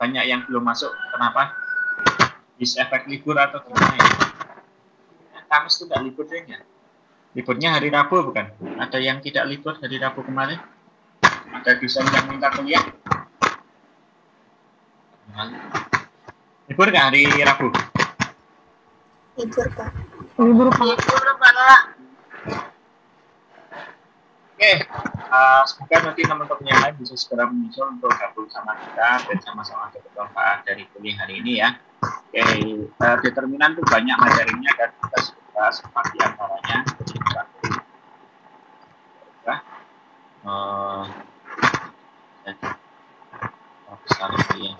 banyak yang belum masuk. Kenapa? Bis efek libur atau gimana ya? Kamis itu nggak libur ya? Liburnya hari Rabu bukan? Ada yang tidak libur hari Rabu kemarin? Ada dosen yang minta kuliah? Libur nggak hari Rabu? Libur, Pak. Libur, Pak. Oke, semoga nanti teman-teman yang lain bisa segera menyusul untuk gabung sama kita dan sama-sama bermanfaat dari kuliah hari ini ya. Oke, determinan itu banyak materinya dan kita sudah sempat di antaranya. Besar ya.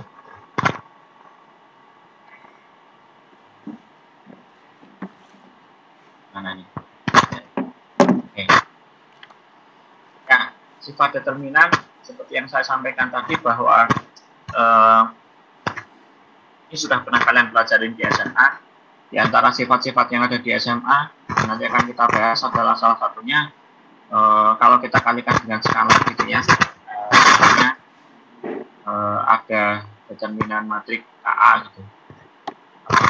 Mana nih? Oke. Nah, sifat determinan seperti yang saya sampaikan tadi bahwa ini sudah pernah kalian pelajari di SMA. Di antara sifat-sifat yang ada di SMA, nanti akan kita bahas adalah salah satunya kalau kita kalikan dengan skala gitu ya. Misalnya ada determinan matrik KA gitu.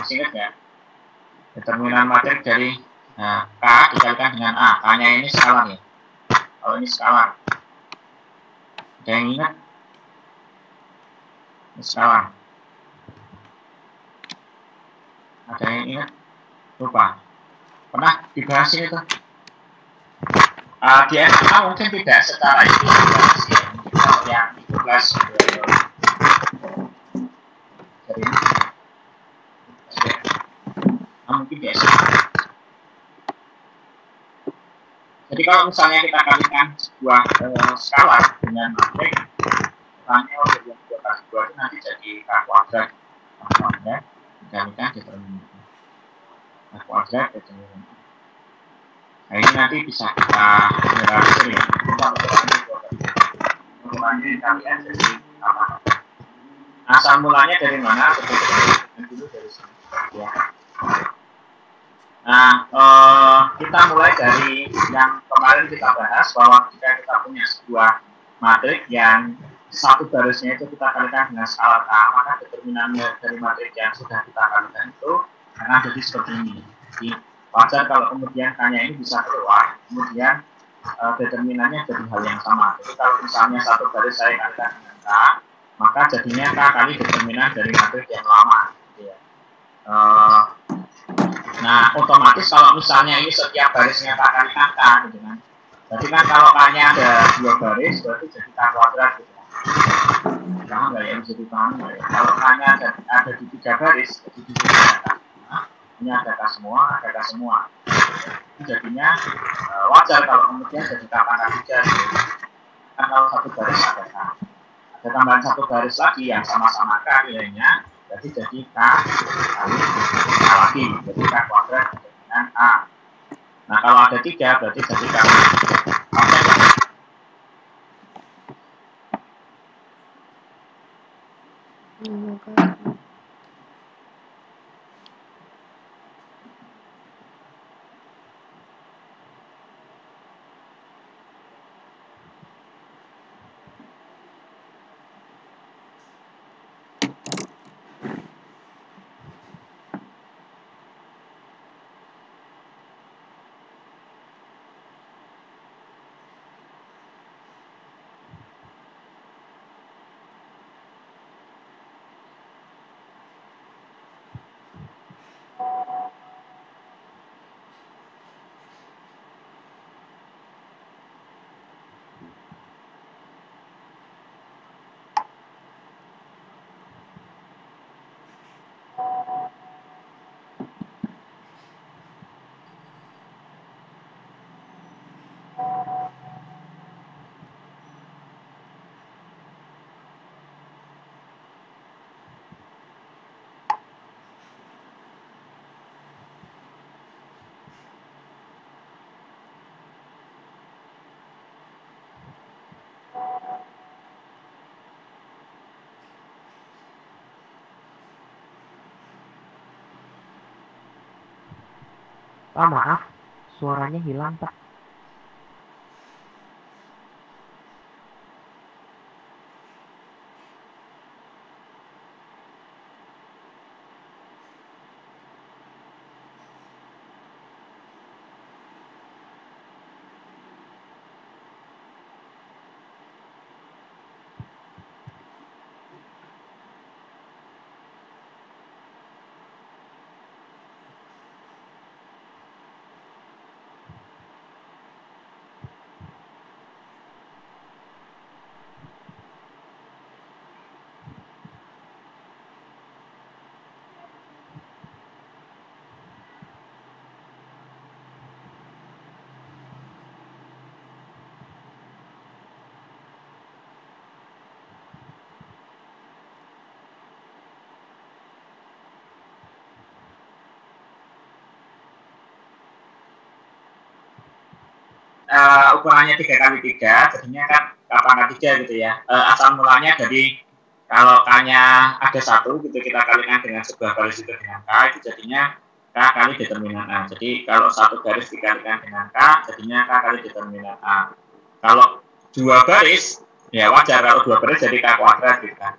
Masih ingat ya? Determinan matrik dari K dikalikan dengan A. K-nya ini skalar ya. Kalau ini skalar. Ada yang ingat? Ini skalar. Ada yang ingat? Lupa. Pernah dibahas ini tuh? Di SMA mungkin tidak secara itu dibahas ya. Mungkin yang dibahas dari ini. Mungkin di SMA. Jadi kalau misalnya kita kalikan sebuah skala dengan matrik, misalnya dari yang 2 kali 2 itu nanti jadi K kuadrat. K kuadrat dikalikan determinan. K kuadrat determinan. Nah ini nanti bisa kita generalisir ya. Mengurangi kalian jadi apa? Asal mulanya dari mana? Dulu dari sini. Ya. Nah, kita mulai dari yang kemarin kita bahas bahwa jika kita punya sebuah matrik yang satu barisnya itu kita kalikan dengan skala K, maka determinannya dari matrik yang sudah kita kalikan itu akan jadi seperti ini. Jadi wajar kalau kemudian K-nya ini bisa keluar, kemudian determinannya jadi hal yang sama. Jadi kalau misalnya satu baris saya kalikan dengan K, maka jadinya K kali determinan dari matrik yang lama. Gitu ya. Nah, otomatis kalau misalnya ini setiap barisnya K kalikan K, gitu kan. Berarti kan kalau K-nya ada 2 baris, berarti jadi K kuadrat gitu. Kamu nggak yang bisa dipahami ya. Kalau K-nya ada di 3 baris, jadi di sini ada K semua, ini ada K semua, ada K semua. Jadinya wajar kalau kemudian jadi K pangkat 3 gitu. Kan kalau satu baris ada K. Ada tambahan satu baris lagi yang sama-sama K nilainya, berarti jadi K kali K lagi, jadi K kuadrat dengan A. Nah kalau ada 3 berarti jadi K. Pak, maaf, suaranya hilang, Pak. ukurannya 3x3, jadinya kan K × 3 gitu ya. Asal mulanya dari kalau K-nya ada 1 gitu, kita kalikan dengan sebuah garis itu dengan K, itu jadinya K kali determinan A. Jadi kalau satu garis dikalikan dengan K, jadinya K kali determinan A. Kalau 2 garis, ya wajar kalau 2 garis jadi K kuadrat gitu kan.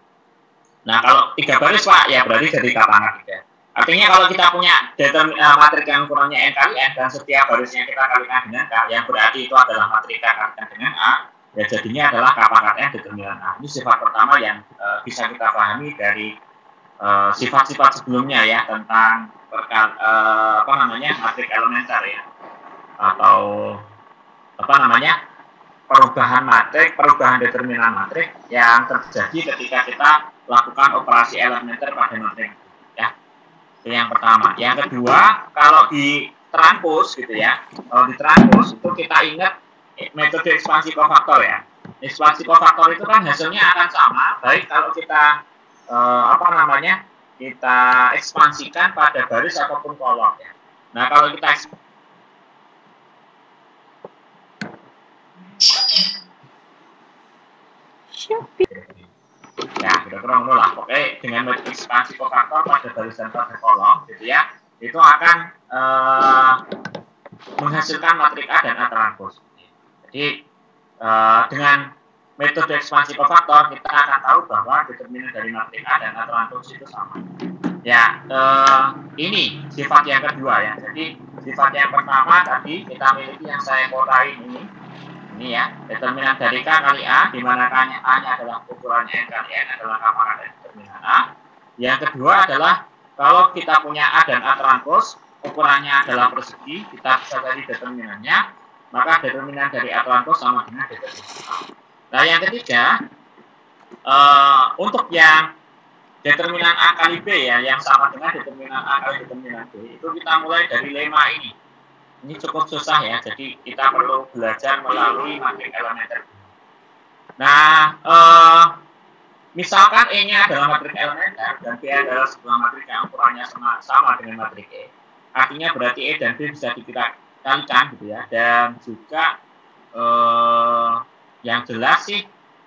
Nah kalau 3 baris Pak, ya berarti jadi K × 3. Artinya kalau kita punya matrik yang ukurannya N kali N dan setiap barisnya kita kalikan dengan K, yang berarti itu adalah matrik K kalikan dengan A, ya jadinya adalah K pangkat N determinan A. Ini sifat pertama yang bisa kita pahami dari sifat-sifat sebelumnya ya tentang matrik elementer ya, atau perubahan matrik, perubahan determinan matrik yang terjadi ketika kita lakukan operasi elementer pada matrik ya. Itu yang pertama. Yang kedua, kalau di transpose gitu ya, kalau di transpose itu kita ingat metode ekspansi kofaktor ya. Ekspansi kofaktor itu kan hasilnya akan sama, baik kalau kita kita ekspansikan pada baris ataupun kolom ya. Nah kalau kita ya kira-kira lah, pokoknya dengan metode ekspansi kofaktor pada baris dan pada kolom gitu ya, itu akan menghasilkan matrik A dan A transpose. Jadi dengan metode ekspansi kofaktor kita akan tahu bahwa determinan dari matrik A dan A transpose itu sama. Ya, ini sifat yang kedua ya. Jadi sifat yang pertama tadi kita miliki yang saya kotain ini ya, determinan dari K kali A, di mana A-nya adalah ukurannya N kali N adalah K pangkat N determinan A. Yang kedua adalah kalau kita punya A dan A transpose, ukurannya adalah persegi, kita bisa cari determinannya, maka determinan dari A transpose sama dengan determinan A. Nah yang ketiga, untuk yang determinan A kali B ya, yang sama dengan determinan A kali determinan B, itu kita mulai dari lemma ini. Ini cukup susah ya, jadi kita perlu belajar melalui matrik elementer. Nah, misalkan E-nya adalah matrik elementer dan B adalah sebuah matrik yang ukurannya sama dengan matrik E. Artinya berarti E dan B bisa dikalikan gitu ya. Dan juga yang jelas sih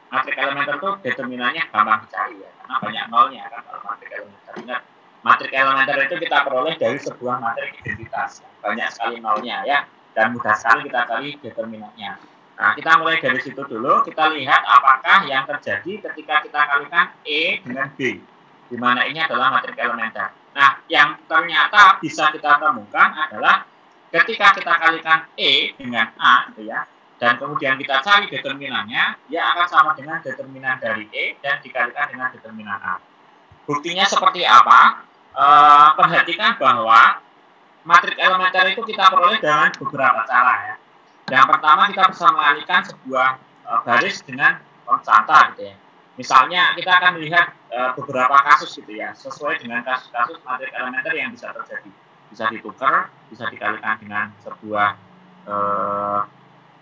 matrik elementer itu determinannya gampang dicari ya, karena banyak nolnya kan kalau matrik elementer. Ingat, matrik elementer itu kita peroleh dari sebuah matrik identitas. Banyak sekali nolnya ya, dan mudah sekali kita cari determinannya. Nah, kita mulai dari situ dulu, kita lihat apakah yang terjadi ketika kita kalikan E dengan B, di mana ini adalah matrik elementer. Nah, yang ternyata bisa kita temukan adalah ketika kita kalikan E dengan A, gitu ya, dan kemudian kita cari determinannya, dia akan sama dengan determinan dari E dan dikalikan dengan determinan A. Buktinya seperti apa? Perhatikan bahwa matrik elementer itu kita peroleh dengan beberapa cara ya. Yang pertama kita bisa mengalihkan sebuah baris dengan konstanta gitu ya. Misalnya kita akan melihat beberapa kasus gitu ya, sesuai dengan kasus-kasus matrik elementer yang bisa terjadi. Bisa ditukar, bisa dikalikan dengan sebuah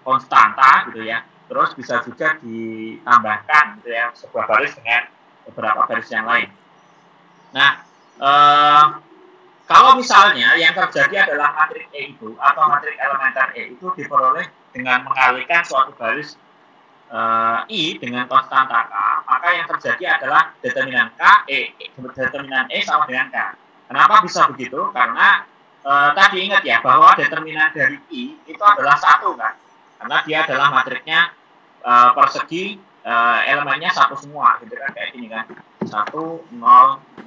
konstanta gitu ya. Terus bisa juga ditambahkan gitu ya, sebuah baris dengan beberapa baris yang lain. Nah, kalau misalnya yang terjadi adalah matrik E itu atau matrik elementer E itu diperoleh dengan mengalihkan suatu baris I dengan konstanta K, maka yang terjadi adalah determinan determinan E sama dengan K. Kenapa bisa begitu? Karena tadi ingat ya bahwa determinan dari I itu adalah 1 kan, karena dia adalah matriknya persegi, elemennya 1 semua gitu kan, kayak gini kan, 1 0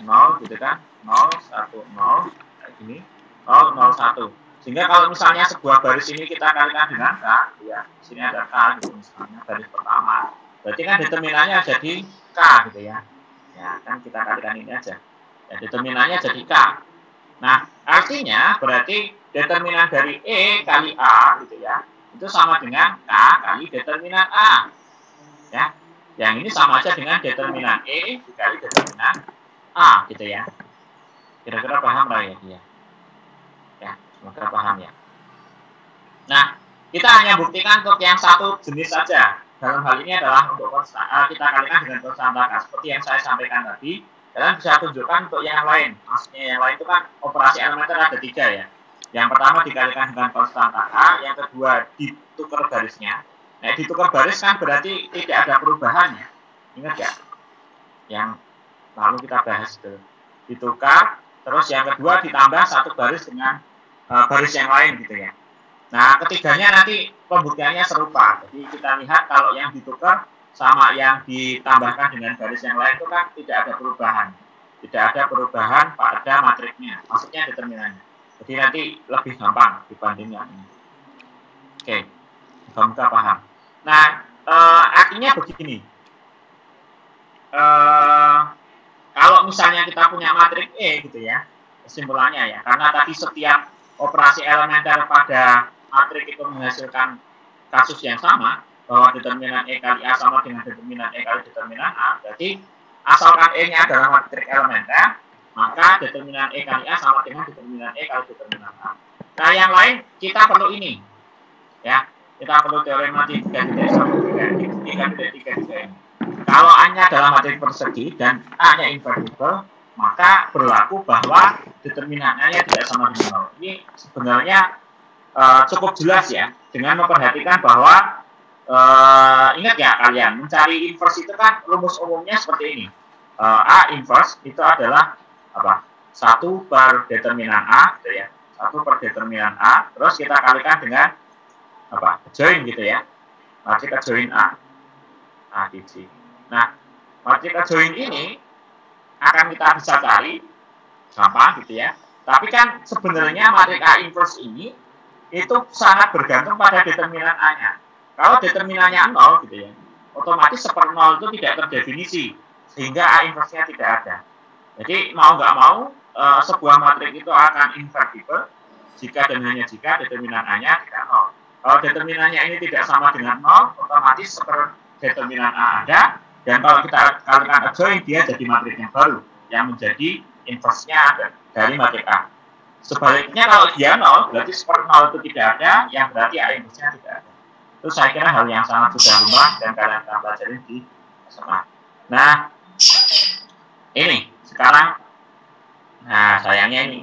0 gitu kan, 0 1 0 kayak gini, 0 0 1. Sehingga kalau misalnya sebuah baris ini kita kalikan dengan K, ya di sini ada K gitu misalnya baris pertama, berarti kan determinannya jadi K gitu ya. Ya kan kita kalikan ini aja, ya determinannya jadi K. Nah artinya berarti determinan dari E kali A gitu ya, itu sama dengan K kali determinan A. Ya, yang ini sama aja dengan determinan E dikali determinan A gitu ya. Kira-kira paham lah ya dia? Ya, semoga paham ya. Nah, kita hanya buktikan untuk yang satu jenis saja. Dalam hal ini adalah untuk kita kalikan dengan konstanta K, seperti yang saya sampaikan tadi. Kalian bisa tunjukkan untuk yang lain. Maksudnya yang lain itu kan operasi elementer ada 3 ya. Yang pertama dikalikan dengan konstanta A, yang kedua ditukar barisnya. Nah, ditukar baris kan berarti tidak ada perubahannya. Ingat ya? Yang lalu kita bahas itu. Ditukar, terus yang kedua ditambah satu baris dengan baris yang lain gitu ya. Nah, ketiganya nanti pembuktiannya serupa. Jadi kita lihat kalau yang ditukar sama yang ditambahkan dengan baris yang lain itu kan tidak ada perubahan. Tidak ada perubahan pada matriknya, maksudnya determinannya. Jadi nanti lebih gampang dibandingkan ini. Oke, semoga paham. Nah, artinya begini. Kalau misalnya kita punya matrik E gitu ya, kesimpulannya ya, karena tadi setiap operasi elementer pada matrik itu menghasilkan kasus yang sama, bahwa determinan E kali A sama dengan determinan E kali determinan A, berarti asalkan E-nya adalah matrik elementer, maka determinan E kali A sama dengan determinan E kali determinan A. Nah, yang lain kita perlu ini, ya, kita perlu teorema 3.1 ini. Kalau A-nya adalah matrik persegi dan A-nya invertible, maka berlaku bahwa determinan A-nya tidak sama dengan 0. Ini sebenarnya cukup jelas ya, dengan memperhatikan bahwa ingat ya kalian, mencari inverse itu kan rumus umumnya seperti ini. A inverse itu adalah apa? 1 per determinan A, gitu ya. 1 per determinan A, terus kita kalikan dengan apa? Join gitu ya. Matrik join A. A di C. Nah, matrik join ini akan kita bisa cari gampang gitu ya. Tapi kan sebenarnya matrik A inverse ini itu sangat bergantung pada determinan A-nya. Kalau determinannya 0 gitu ya, otomatis 1/0 itu tidak terdefinisi, sehingga A inverse-nya tidak ada. Jadi mau nggak mau sebuah matrik itu akan invertible jika dan hanya jika determinan A-nya tidak 0. Kalau determinannya ini tidak sama dengan 0, otomatis determinan A ada, dan kalau kita kalikan adjoin, dia jadi matrik yang baru yang menjadi inverse-nya dari matrik A. Sebaliknya kalau dia 0, berarti 1/0 itu tidak ada, yang berarti A inverse-nya tidak ada. Itu saya kira hal yang sangat sudah lumrah dan kalian akan pelajari di SMA. Nah, ini sekarang, nah sayangnya ini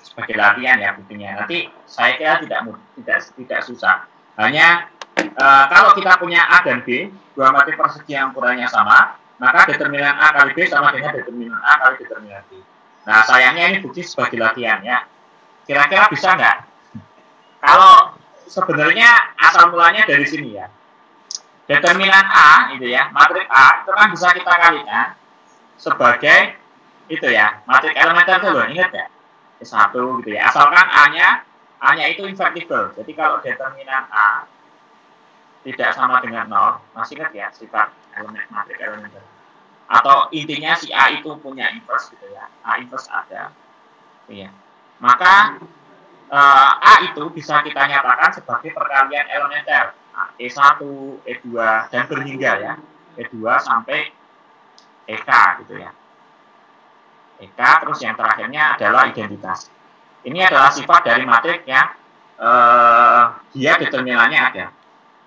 sebagai latihan ya buktinya. Nanti saya kira tidak susah. Hanya kalau kita punya A dan B, dua matrik persegi yang ukurannya sama, maka determinan A kali B sama dengan determinan A kali determinan B. Nah, sayangnya ini bukti sebagai latihan ya. Kira-kira bisa nggak? Kalau sebenarnya asal mulanya dari sini ya. Determinan A itu ya, matrik A itu kan bisa kita kalikan sebagai itu ya, matrik elementer itu loh, ingat ya? S1 gitu ya. Asalkan A-nya itu invertible. Jadi kalau determinan A tidak sama dengan 0, masih ingat ya sifat elemen matrik elementer. Atau intinya si A itu punya inverse gitu ya, A inverse ada, ya. Maka A itu bisa kita nyatakan sebagai perkalian elementer E1, E2 dan berhingga ya, E2 sampai EK gitu ya. EK terus yang terakhirnya adalah identitas. Ini adalah sifat dari matrik yang dia determinannya ada,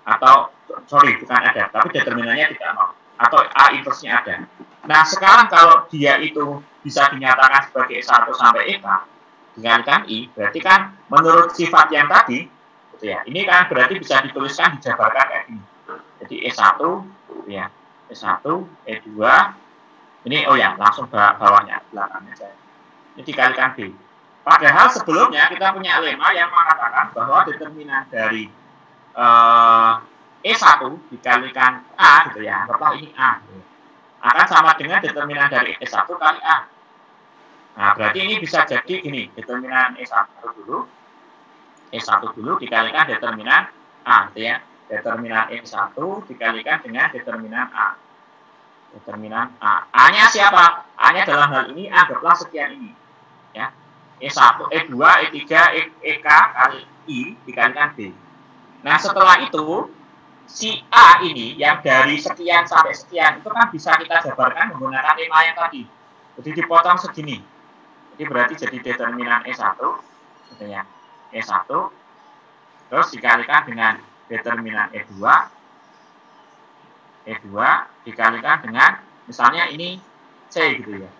atau sorry bukan ada, tapi determinannya tidak mau, atau A inverse-nya ada. Nah, sekarang kalau dia itu bisa dinyatakan sebagai E1 sampai EK, dikalikan I, berarti kan menurut sifat yang tadi, gitu ya, ini kan berarti bisa dituliskan, dijabarkan kayak gini. Jadi E1, ya, E1, E2, ini, oh ya, langsung bawahnya, belakangnya saya. Ini dikalikan B. Padahal sebelumnya kita punya lema yang mengatakan bahwa determinan dari E1 dikalikan A gitu ya, anggaplah ini A gitu, akan sama dengan determinan dari E1 kali A. Nah, berarti ini bisa jadi gini, determinan E1 dulu dikalikan determinan A gitu ya. Determinan E1 dikalikan dengan determinan A. Determinan A. A-nya siapa? A-nya dalam hal ini anggaplah sekian ini. Ya. E1, E2, E3, EK kali I dikalikan B. Nah, setelah itu, si A ini yang dari sekian sampai sekian itu kan bisa kita jabarkan menggunakan lema yang tadi. Jadi dipotong segini. Jadi berarti jadi determinan E1, gitu ya. E1, terus dikalikan dengan determinan E2 dikalikan dengan, misalnya ini C gitu ya.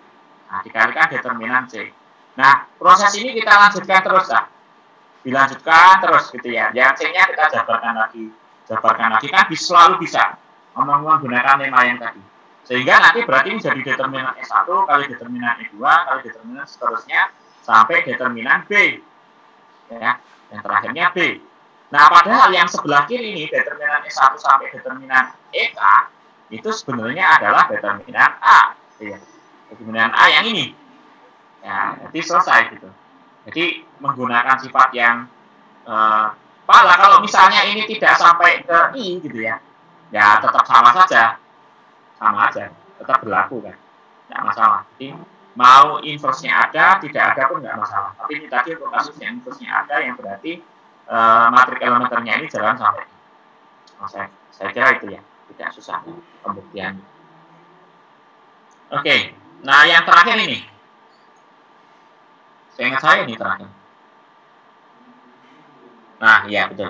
Nah, dikalikan determinan C. Nah, proses ini kita lanjutkan terus lah. Dilanjutkan terus gitu ya. Yang C-nya kita jabarkan lagi kan selalu bisa menggunakan lema yang tadi. Sehingga nanti berarti menjadi determinan S1 kali determinan E2 kali determinan seterusnya sampai determinan B. Ya, yang terakhirnya B. Nah, padahal yang sebelah kiri ini determinan S1 sampai determinan EK itu sebenarnya adalah determinan A. Ya. Determinan A yang ini. Ya, jadi selesai gitu. Jadi menggunakan sifat yang pala kalau misalnya ini tidak sampai ke I gitu ya, ya tetap sama saja, sama aja, tetap berlaku kan, tidak masalah. Jadi mau inverse-nya ada, tidak ada pun nggak masalah. Tapi ini tadi untuk kasus yang inverse-nya ada, yang berarti matrik elementernya ini jalan sampai I. Oh, saya kira itu ya, tidak susah pembuktian. Oke, nah yang terakhir ini. Saya ingat saya ini terakhir. Nah, iya betul.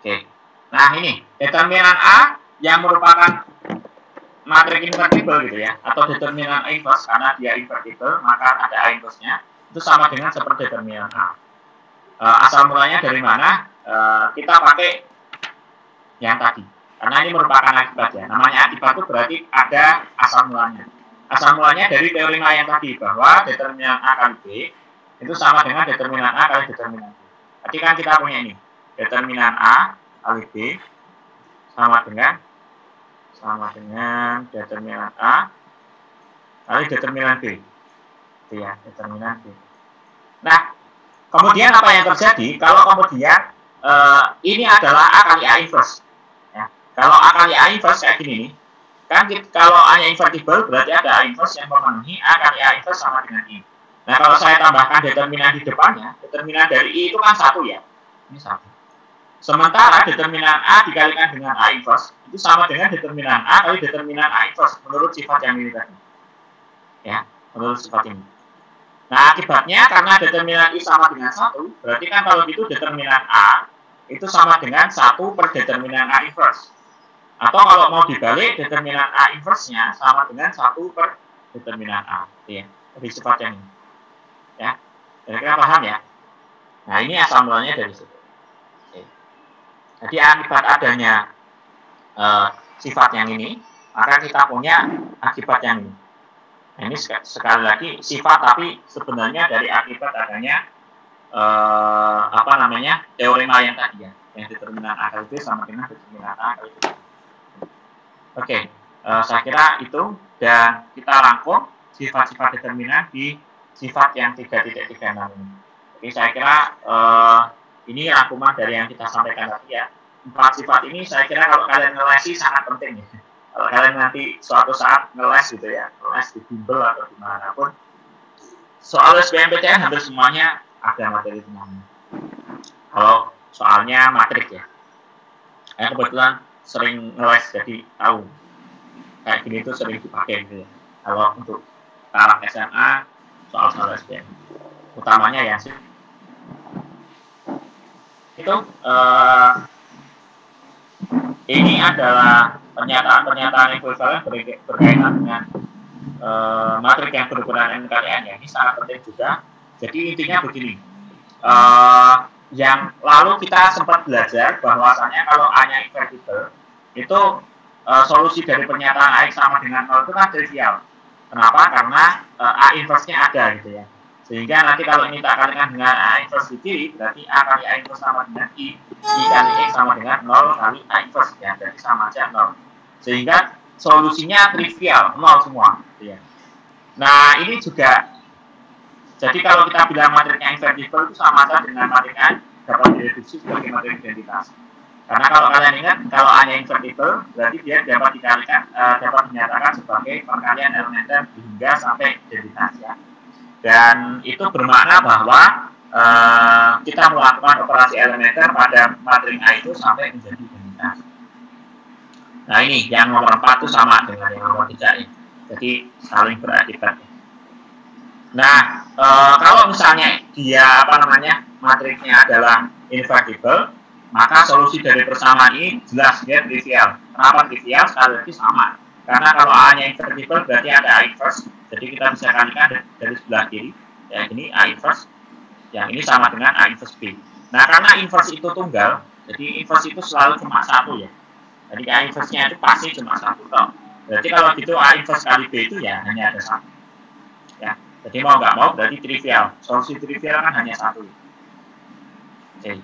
Oke. Nah, ini determinan A yang merupakan matrik invertible gitu ya, atau determinan A inverse karena dia invertible, maka ada A inverse-nya. Itu sama dengan seperti determinan A. Asal mulanya dari mana? Kita pakai yang tadi. Karena ini merupakan akibat ya. Namanya akibat itu berarti ada asal mulanya. Asal mulanya dari teorema yang tadi bahwa determinan A kali B itu sama dengan determinan A kali determinan B. Tadi kan kita punya ini, determinan A kali B sama dengan determinan A kali determinan B. Itu ya, determinan B. Nah, kemudian apa yang terjadi kalau kemudian ini adalah A kali A inverse. Ya. Kalau A kali A inverse kayak gini nih, kan kalau A-nya invertible berarti ada A inverse yang memenuhi A kali A inverse sama dengan I. Nah, kalau saya tambahkan determinan di depannya, determinan dari I itu kan 1 ya. Ini 1. Sementara determinan A dikalikan dengan A inverse, itu sama dengan determinan A kali determinan A inverse, menurut sifat yang ini tadi. Ya, menurut sifat ini. Nah, akibatnya karena determinan I sama dengan 1, berarti kan kalau gitu determinan A itu sama dengan 1 per determinan A inverse. Atau kalau mau dibalik, determinan A inverse-nya sama dengan 1 per determinan A. Ya, dari sifat yang ini. Ya, kira-kira paham ya? Nah, ini asal mulanya dari situ. Oke. Jadi akibat adanya sifat yang ini, maka kita punya akibat yang ini. Nah, ini sekali lagi sifat, tapi sebenarnya dari akibat adanya teorema yang tadi ya, yang determinan A kali B sama dengan determinan A kali B. Oke, saya kira itu, dan kita rangkum sifat-sifat determinan di sifat yang 3.36 ini. Jadi saya kira ini rangkuman dari yang kita sampaikan tadi ya. 4 sifat ini saya kira kalau kalian ngelesi sangat penting ya. Kalau kalian nanti suatu saat ngeles gitu ya, ngeles di bimbel atau dimanapun, soal SBMPTN hampir semuanya ada materi tentangnya. Kalau soalnya matrik ya. Saya kebetulan sering ngeles jadi tahu. Kayak gini tuh sering dipakai gitu ya. Kalau untuk taraf SMA, soal SBM utamanya ya sih itu ini adalah pernyataan ekuivalen berkaitan dengan matrik yang berukuran n kali n ya. Ini sangat penting juga. Jadi intinya begini, yang lalu kita sempat belajar bahwasanya kalau A-nya invertible itu solusi dari pernyataan A sama dengan 0 itu kan trivial. Kenapa? Karena A inverse-nya ada gitu ya. Sehingga nanti kalau ini tak kalikan dengan A inverse di kiri, berarti A kali A inverse sama dengan I kali X sama dengan 0 kali A inverse ya. Jadi sama aja 0. Sehingga solusinya trivial, 0 semua gitu ya. Nah, ini juga, jadi kalau kita bilang matriknya invertible itu sama saja dengan matriknya dapat direduksi sebagai matrik identitas. Karena kalau kalian ingat, kalau A-nya invertible, berarti dia dapat dikalikan, dapat dinyatakan sebagai perkalian elementer hingga sampai identitas ya. Dan itu bermakna bahwa kita melakukan operasi elementer pada matrik A itu sampai menjadi identitas. Nah, ini yang nomor 4 itu sama dengan yang nomor 3 ya. Jadi saling berakibat. Nah, kalau misalnya dia matriknya adalah invertible, maka solusi dari persamaan ini jelas dia trivial. Kenapa trivial? Sekali lagi sama. Karena kalau A-nya invertible berarti ada A inverse, jadi kita bisa kalikan dari sebelah kiri. Ya, ini A inverse, yang ini sama dengan A inverse B. Nah, karena inverse itu tunggal, jadi inverse itu selalu cuma satu ya. Jadi A inverse-nya itu pasti cuma satu toh. Berarti kalau gitu A inverse kali B itu ya hanya ada satu. Ya, jadi mau nggak mau berarti trivial. Solusi trivial kan hanya satu. Oke.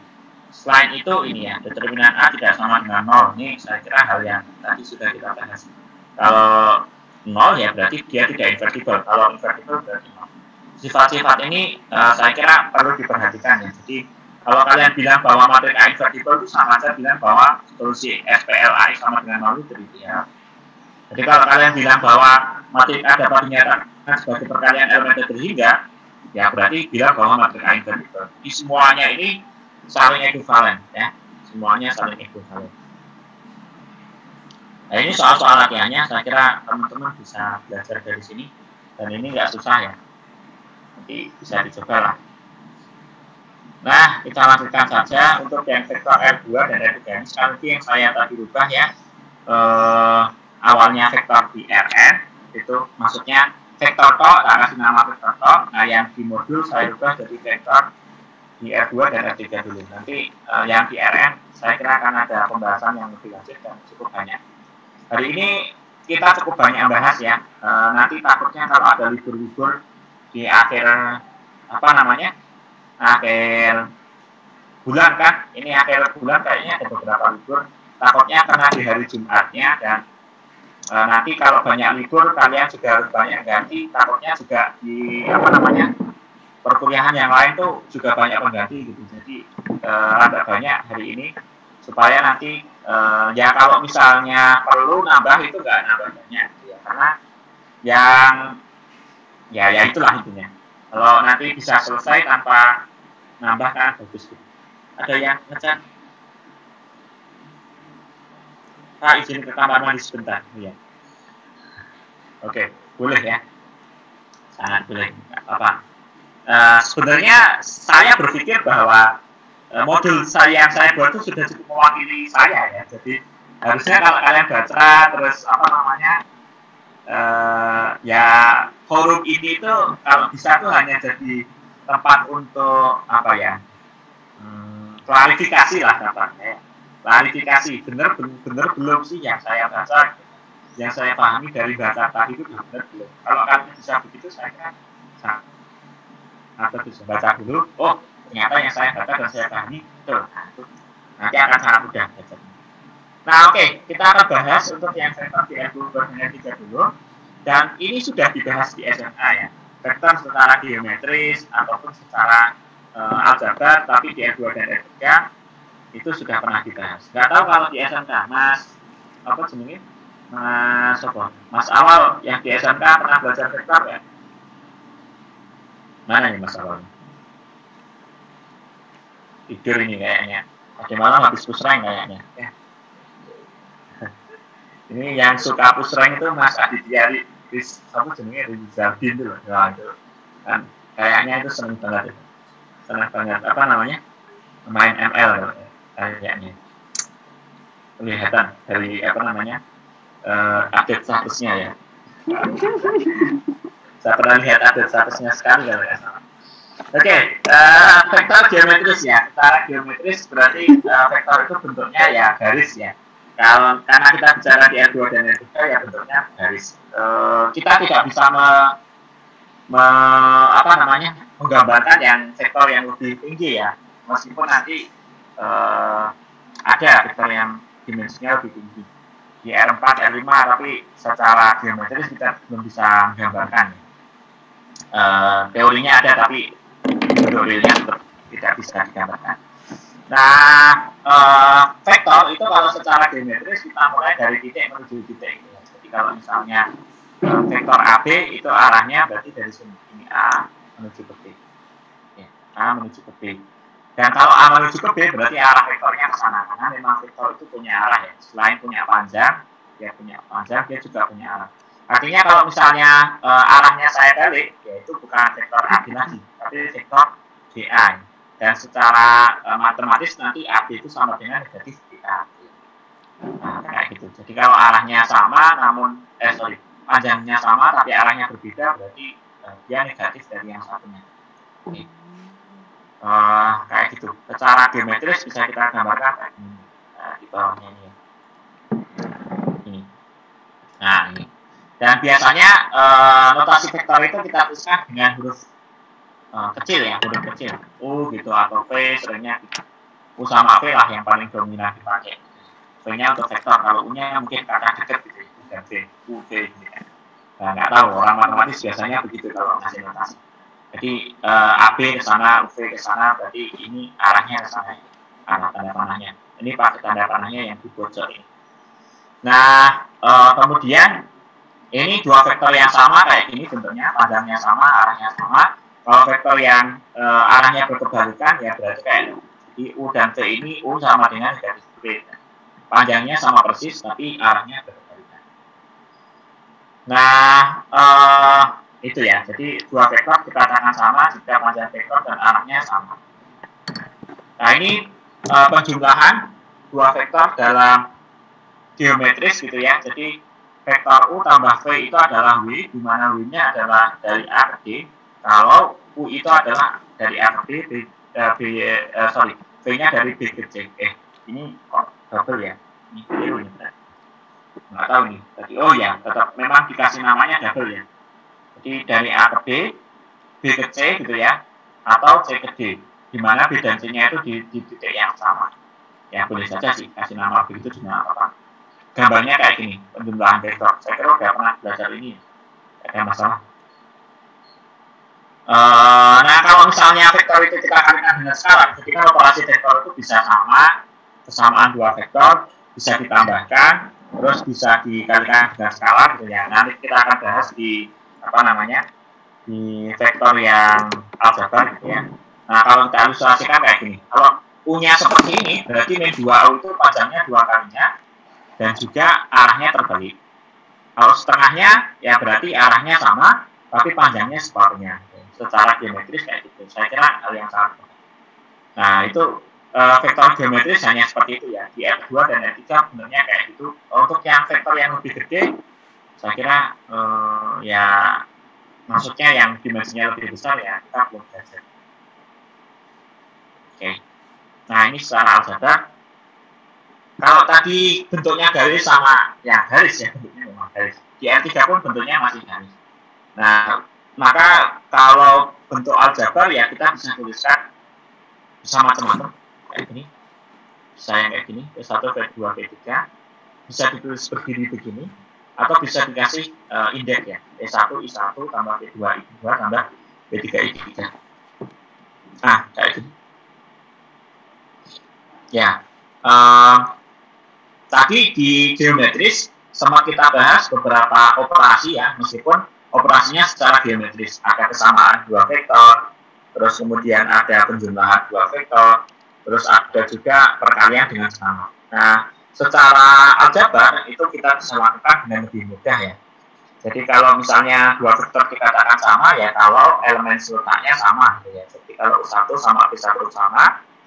Selain itu ini ya, determinan A tidak sama dengan 0. Ini saya kira hal yang tadi sudah kita bahas. Kalau 0 ya berarti dia tidak invertible. Kalau invertible berarti 0. Sifat-sifat ini saya kira perlu diperhatikan ya. Jadi kalau kalian bilang bahwa matrik A invertible itu sama saja bilang bahwa solusi SPLA sama dengan 0 itu trivial. Jadi kalau kalian bilang bahwa matrik A dapat dinyatakan sebagai perkalian elemen terhingga, ya berarti bilang bahwa matrik A invertible. Jadi semuanya ini saling ekuivalen ya. Semuanya saling ekuivalen. Nah, ini soal-soal latihannya, saya kira teman-teman bisa belajar dari sini. Dan ini nggak susah ya. Nanti bisa dicoba lah. Nah, kita lanjutkan saja untuk yang vektor R2 dan R3 ini. Sekali lagi yang saya tadi rubah ya. Awalnya vektor di Rn, itu maksudnya vektor tok, tak kasih nama vektor tok. Nah, yang di modul saya rubah jadi vektor di R2 dan R3 dulu. Nanti yang di Rn, saya kira akan ada pembahasan yang lebih lanjut dan cukup banyak. Hari ini kita cukup banyak bahas ya. Nanti takutnya kalau ada libur-libur di akhir akhir bulan kan, ini akhir bulan kayaknya ada beberapa libur. Takutnya karena di hari Jumatnya dan nanti kalau banyak libur kalian juga harus banyak ganti. Takutnya juga di perkuliahan yang lain tuh juga banyak pengganti gitu. Jadi ada banyak hari ini supaya nanti ya kalau misalnya perlu nambah itu nggak nambah banyak ya, karena yang ya itulah intinya. Kalau nanti bisa selesai tanpa nambah kan bagus gitu. Ada yang ngechat? Pak izin ke kamar mandi sebentar. Iya. Oke, boleh ya. Sangat boleh, nggak apa-apa. Sebenarnya saya berpikir bahwa modul yang saya buat itu sudah cukup mewakili saya ya. Jadi harusnya kalau kalian baca terus ya forum ini tuh kalau bisa tuh hanya jadi tempat untuk klarifikasi lah katanya. Klarifikasi bener belum sih yang saya baca, yang saya pahami dari baca tadi itu bener belum. Kalau kalian bisa begitu saya kan atau bisa baca dulu, oh ternyata yang saya baca dan saya pahami betul. Nah, itu nanti akan sangat mudah belajarnya. Nah oke, kita akan bahas untuk yang vektor di R2 dan R3 dulu. Dan ini sudah dibahas di SMA ya. Vektor secara geometris ataupun secara aljabar, tapi di R2 dan R3 itu sudah pernah dibahas. Nggak tahu kalau di SMK, Mas Awal yang di SMK pernah belajar vektor ya? Mana nih Mas Awal? Tidur ini kayaknya. Tadi malam habis pusreng kayaknya. Ya. Ini yang suka pusreng itu Mas Aditya Rizaldin itu loh. Nah, itu kan kayaknya itu seneng banget itu. Seneng banget main ML kayaknya. Kelihatan dari update statusnya ya. Saya pernah lihat update statusnya sekali kalau ya. Oke, vektor geometris ya. Secara geometris berarti vektor itu bentuknya ya garis ya. Karena kita bicara di R2 dan R3 ya bentuknya garis. Kita tidak bisa menggambarkan yang vektor yang lebih tinggi ya. Meskipun nanti ada vektor yang dimensinya lebih tinggi di R4, R5, tapi secara geometris kita belum bisa menggambarkan. Teorinya ada tapi bentuk realnya tidak bisa digambarkan. Nah, vektor itu kalau secara geometris kita mulai dari titik menuju titik. Jadi kalau misalnya vektor AB itu arahnya berarti dari sini ini A menuju ke B. Ya, A menuju ke B. Dan kalau A menuju ke B berarti arah vektornya ke sana karena memang vektor itu punya arah ya. Selain punya panjang, dia juga punya arah. Artinya kalau misalnya arahnya saya balik, yaitu bukan vektor AB lagi, tapi vektor BA. Dan secara matematis nanti AB itu sama dengan negatif BA. Nah, kayak gitu. Jadi kalau arahnya sama, panjangnya sama tapi arahnya berbeda, berarti dia negatif dari yang satunya. Oke. Kayak gitu. Secara geometris bisa kita gambarkan kayak ini. Di bawahnya ini. Ini. Nah, ini. Dan biasanya notasi vektor itu kita tuliskan dengan huruf kecil ya, huruf kecil. U gitu atau V seringnya gitu. U sama V lah yang paling dominan dipakai. V-nya untuk vektor, kalau U-nya mungkin kata deket gitu, dan V, U, V gitu kan. Nah, nggak tahu, orang matematis biasanya begitu kalau ngasih notasi. Jadi AB ke sana, UV ke sana, berarti ini arahnya ke sana, arah tanda panahnya. Ini pakai tanda panahnya yang di pojok ini. Nah, kemudian ini dua vektor yang sama kayak gini bentuknya, panjangnya sama, arahnya sama. Kalau vektor yang arahnya berkebalikan ya berarti kayak di U dan V ini U sama dengan garis V. Panjangnya sama persis tapi arahnya berkebalikan. Nah, itu ya. Jadi dua vektor kita katakan sama jika panjang vektor dan arahnya sama. Nah, ini penjumlahan dua vektor dalam geometris gitu ya. Jadi vektor U tambah V itu adalah W, di mana W-nya adalah dari A ke D. Kalau U itu adalah dari A ke B, V-nya dari B ke C. Ini kok double ya? Ini keliru nih, nggak tahu nih. Jadi, oh ya, tetap memang dikasih namanya double ya. Jadi dari A ke B, B ke C gitu ya, atau C ke D, di mana B dan C-nya itu di titik yang sama. Ya boleh saja sih kasih nama begitu juga apa. Gambarnya kayak gini, penjumlahan vektor. Saya kira udah pernah belajar ini, ada masalah. Nah, kalau misalnya vektor itu kita kalikan dengan skalar, jadi kan operasi vektor itu bisa sama, kesamaan dua vektor, bisa ditambahkan, terus bisa dikalikan dengan skalar gitu ya. Nanti kita akan bahas di apa namanya, di vektor yang aljabar gitu ya. Nah, kalau kita ilustrasikan kayak gini, kalau U-nya seperti ini, berarti min 2U itu panjangnya 2 kalinya, dan juga arahnya terbalik. Kalau setengahnya, ya berarti arahnya sama, tapi panjangnya separuhnya. Secara geometris kayak gitu. Saya kira hal yang sama. Nah, itu vektor geometris hanya seperti itu ya. Di F2 dan F3 sebenarnya kayak gitu. Untuk yang vektor yang lebih gede, saya kira ya maksudnya yang dimensinya lebih besar ya, kita belum belajar. Oke. Nah, ini secara aljabar. Kalau tadi bentuknya garis sama, ya garis ya bentuknya memang garis. Di R3 pun bentuknya masih garis. Nah, maka kalau bentuk aljabar ya kita bisa tuliskan bisa macam-macam kayak gini. Bisa yang kayak gini, P1, P2, P3. Bisa ditulis berdiri begini, atau bisa dikasih indeks ya. P1, I1 tambah P2, I2 tambah P3, I3. Nah, kayak gini. Ya, tadi di geometris sempat kita bahas beberapa operasi ya, meskipun operasinya secara geometris. Ada kesamaan dua vektor, terus kemudian ada penjumlahan dua vektor, terus ada juga perkalian dengan sama. Nah, secara aljabar itu kita bisa lakukan dengan lebih mudah ya. Jadi kalau misalnya dua vektor dikatakan sama ya kalau elemen letaknya sama gitu ya. Jadi kalau U1 sama B1 sama,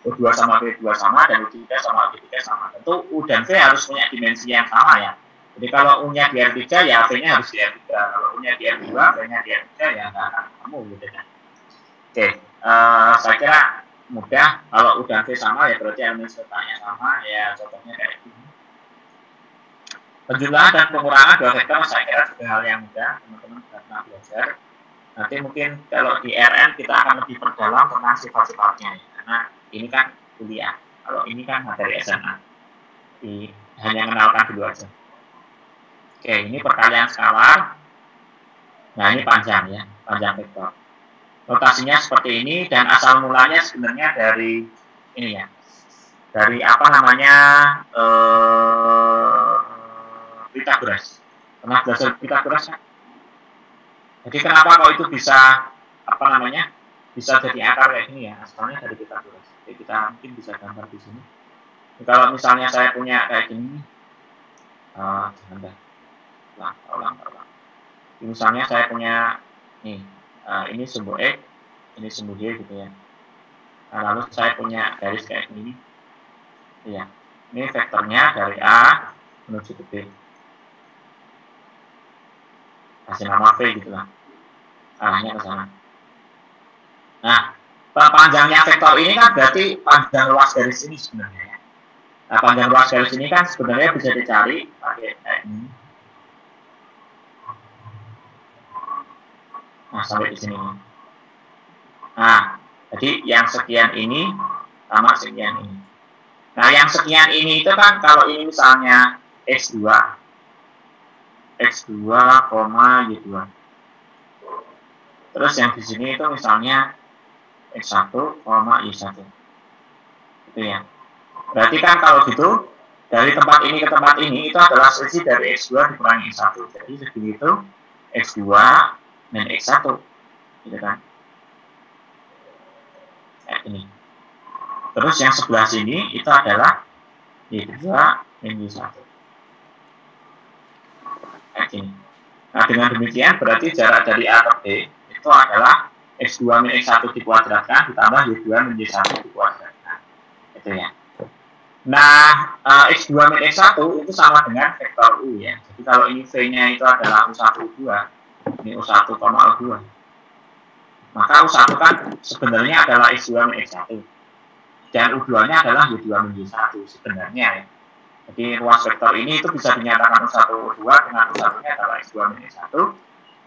U2 sama B2 sama, dan U3 sama B3 sama. Tentu U dan V harus punya dimensi yang sama ya. Jadi kalau U-nya di R3 ya V-nya harus di R3. Kalau U-nya di R2, V-nya di R3 ya nggak akan ketemu gitu kan. Oke, saya kira mudah. Kalau U dan V sama ya berarti elemen letaknya sama ya, contohnya kayak gini. Penjumlahan dan pengurangan dua vektor saya kira juga hal yang mudah, teman-teman sudah pernah belajar. Nanti mungkin kalau di RN kita akan lebih perdalam tentang sifat-sifatnya ya. Karena ini kan kuliah, kalau ini kan materi SMA. Jadi hanya mengenalkan dulu aja. Oke, ini perkalian skalar. Nah, ini panjang ya, panjang vektor. Notasinya seperti ini dan asal mulanya sebenarnya dari ini ya. Dari apa namanya? Pitagoras. Pernah belajar Pitagoras kan? Jadi kenapa kalau itu bisa apa namanya? Bisa jadi akar kayak gini ya? Asalnya dari Pitagoras. Jadi kita mungkin bisa gambar di sini. Jadi kalau misalnya saya punya kayak gini, jangan dah. Ulang. Misalnya saya punya nih, ini sumbu X, ini sumbu Y gitu ya. Nah, lalu saya punya garis kayak gini. Iya. Ini vektornya dari A menuju ke B. Kasih nama V gitu lah, arahnya ke sana. Nah, panjangnya vektor ini kan berarti panjang luas garis ini sebenarnya ya. Nah, panjang luas garis ini kan sebenarnya bisa dicari pakai ini. Nah, sampai di sini. Nah, jadi yang sekian ini sama sekian ini. Nah, yang sekian ini itu kan kalau ini misalnya X2, Y2. Terus yang di sini itu misalnya X1, Y1. Itu ya. Berarti kan kalau gitu, dari tempat ini ke tempat ini itu adalah selisih dari X2 dikurangi X1. Jadi segini itu X2 dan X1. Gitu kan. Kayak ini. Terus yang sebelah sini itu adalah Y2 dan Y1. Kayak gini. Nah, dengan demikian berarti jarak dari A ke B itu adalah X2 min X1 dikuadratkan ditambah Y2 min Y1 dikuadratkan. Itu ya. Nah, X2 min X1 itu sama dengan vektor U ya. Jadi kalau ini V-nya itu adalah U1, U2, ini U1, U2. Maka U1 kan sebenarnya adalah X2 min X1. Dan U2-nya adalah Y2 min Y1 sebenarnya ya. Jadi ruas vektor ini itu bisa dinyatakan U1, U2 dengan U1-nya adalah X2 min X1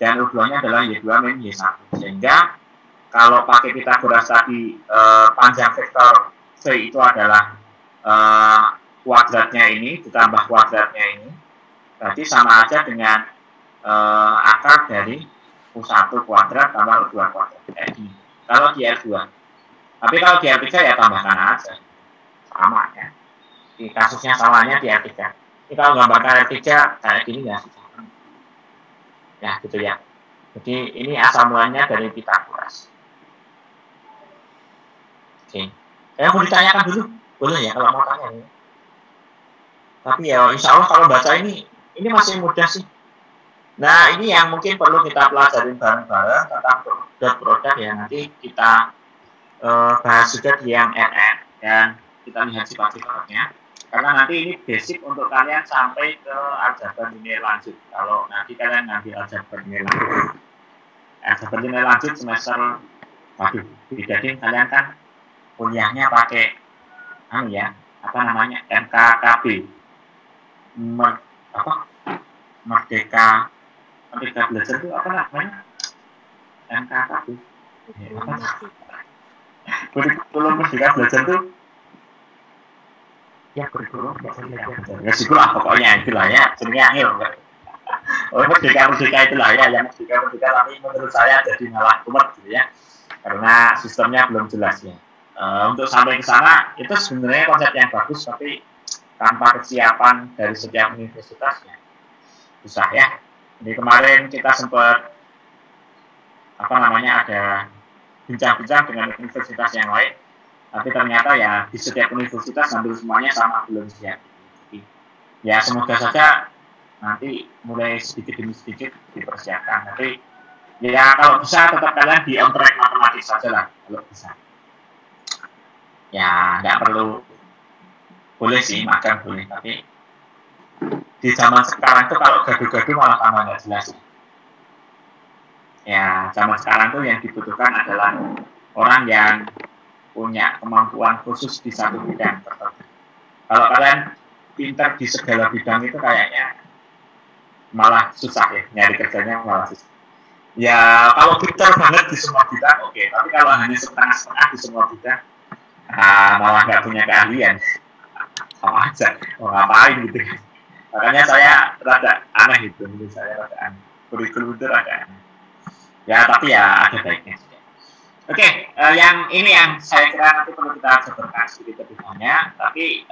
dan U2-nya adalah Y2 min Y1. Sehingga kalau pakai Pythagoras tadi panjang vektor V itu adalah kuadratnya ini ditambah kuadratnya ini, berarti sama aja dengan akar dari U1 kuadrat tambah U2 kuadrat kayak gini. Kalau di R2, tapi kalau di R3 ya tambahkan aja, sama ya. Di kasusnya samanya di R3. Jadi kalau gambarkan R3 kayak gini ya, ya gitu ya. Jadi ini asal mulanya dari Pythagoras. Oke, saya mau ditanyakan dulu. Boleh ya kalau mau tanya ya. Tapi ya insya Allah kalau baca ini masih mudah sih. Nah ini yang mungkin perlu kita pelajarin bareng-bareng tentang produk ya. Nanti kita bahas juga di yang RN dan kita lihat sifat-sifatnya. Karena nanti ini basic untuk kalian sampai ke aljabar nilai lanjut. Kalau nanti kalian ngambil aljabar nilai lanjut, aljabar nilai lanjut semester, waduh, jadi kalian kan kuliahnya pakai MKKB, Merdeka Belajar itu apa namanya? MKKB. Kurikulum Merdeka Belajar itu Ya, kurikulum belajar. Ya itulah pokoknya itulah ya, jenenge angel. Oh, Merdeka itulah ya, yang Merdeka tapi menurut saya jadi malah kuat gitu ya. Karena sistemnya belum jelas ya. Untuk sampai ke sana itu sebenarnya konsep yang bagus, tapi tanpa kesiapan dari setiap universitasnya susah ya. Jadi kemarin kita sempat ada bincang-bincang dengan universitas yang lain, tapi ternyata ya di setiap universitas hampir semuanya sama, belum siap. Jadi, ya semoga saja nanti mulai sedikit demi sedikit dipersiapkan. Tapi ya kalau bisa tetap kalian di on track matematik saja lah kalau bisa. Ya nggak perlu, boleh sih magang boleh, tapi di zaman sekarang tuh kalau gaduh-gaduh malah tambah nggak jelas. Ya zaman sekarang tuh yang dibutuhkan adalah orang yang punya kemampuan khusus di satu bidang tertentu. Kalau kalian pintar di segala bidang itu kayaknya malah susah ya, nyari kerjanya malah susah. Ya kalau pintar banget di semua bidang oke, tapi kalau hanya setengah-setengah di semua bidang malah nggak punya keahlian, sama aja mau ngapain gitu. Makanya saya rada aneh itu, menurut saya rada aneh, kurikulum itu rada aneh ya, tapi ya ada baiknya. Oke, yang ini yang saya kira nanti perlu kita jabarkan sedikit lebih banyak, tapi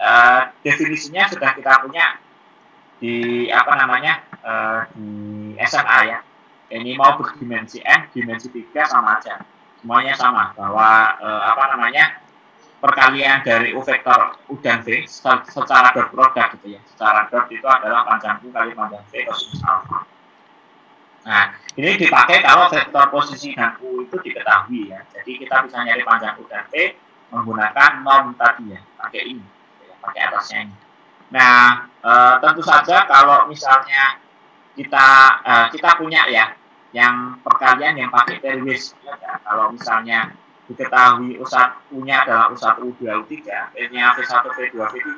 definisinya sudah kita punya di di SMA ya. Ini mau berdimensi n, dimensi 3 sama aja, semuanya sama, bahwa perkalian dari U vektor U dan V secara dot produk gitu ya. Secara dot itu adalah panjang U kali panjang V kosinus alfa. Nah, ini dipakai kalau vektor posisi dan U itu diketahui ya. Jadi kita bisa nyari panjang U dan V menggunakan norm tadi ya, pakai ini, ya, pakai atasnya ini. Nah, tentu saja kalau misalnya kita punya ya, yang perkalian yang pakai Terwis, ya, kalau misalnya diketahui U-nya adalah U1, U2, U3, P-nya V1, V2, V3,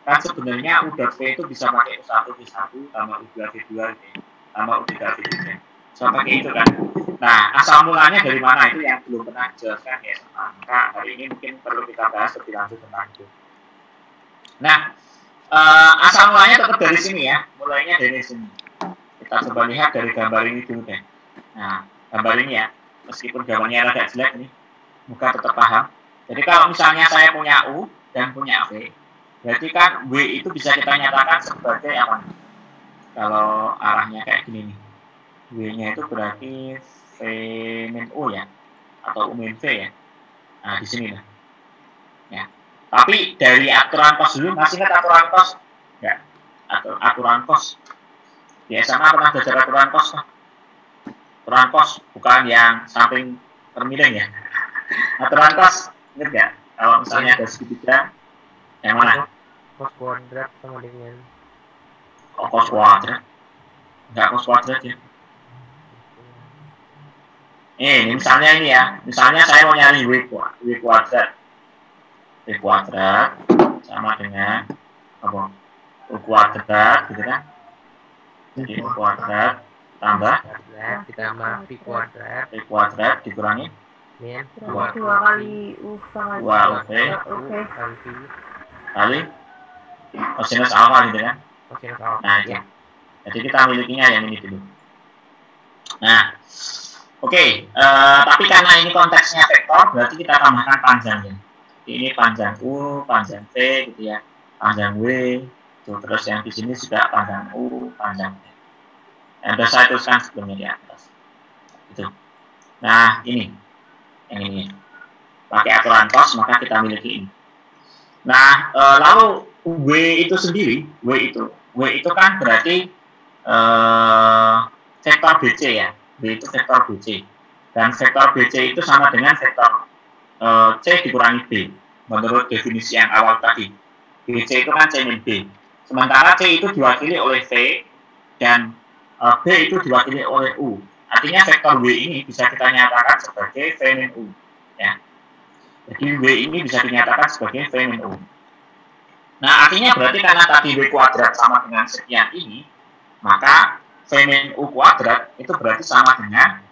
kan sebenarnya U dot V itu bisa pakai U1, V1, tambah U2, V2, tambah U3, V3. Bisa pakai itu kan. Nah, asal mulanya dari mana itu yang belum pernah dijelaskan ya. Maka hari ini mungkin perlu kita bahas lebih lanjut tentang itu. Nah, asal mulanya tetap dari sini ya. Mulainya dari sini. Kita coba lihat dari gambar ini dulu deh. Nah, gambar ini ya. Meskipun gambarnya agak jelek nih, muka tetap paham. Jadi kalau misalnya saya punya U dan punya V, berarti kan W itu bisa kita nyatakan sebagai apa? Kalau arahnya kayak gini nih. W-nya itu berarti V min U ya, atau U min V ya. Nah, di sini lah. Ya. Tapi dari aturan kos dulu, masih ingat aturan kos? Ya, aturan kos. Di SMA pernah belajar aturan kos kan? Aturan kos, bukan yang samping termiling ya. Aturan kos, ingat nggak? Kalau misalnya ada segitiga, yang mana? Kos kuadrat sama dengan Kos kuadrat. Enggak kos kuadrat ya. Ini misalnya ini ya, misalnya saya mau nyari W kuadrat. W kuadrat sama dengan apa? U kuadrat gitu kan? Jadi U kuadrat tambah ditambah V kuadrat. V kuadrat dikurangi Min 2 kali U sama 2 UV kali kosinus alfa gitu kan? kosinus alfa. Nah itu. Jadi kita milikinya yang ini dulu. Nah, oke. Tapi karena ini konteksnya vektor, berarti kita tambahkan panjangnya. Ini panjang U, panjang V gitu ya, panjang W. Terus yang di sini juga panjang U, panjang V. Yang sudah saya tuliskan sebelumnya di atas. Itu. Nah, ini. Yang ini. Pakai aturan kos, maka kita miliki ini. Nah, lalu W itu sendiri, W itu kan berarti vektor BC ya. W itu vektor BC. Dan vektor BC itu sama dengan vektor C dikurangi B. Menurut definisi yang awal tadi. BC itu kan C min B. Sementara C itu diwakili oleh V dan B itu diwakili oleh U. Artinya vektor W ini bisa kita nyatakan sebagai V min U. Ya. Jadi W ini bisa dinyatakan sebagai V min U. Nah, artinya berarti karena tadi W kuadrat sama dengan sekian ini, maka V min U kuadrat itu berarti sama dengan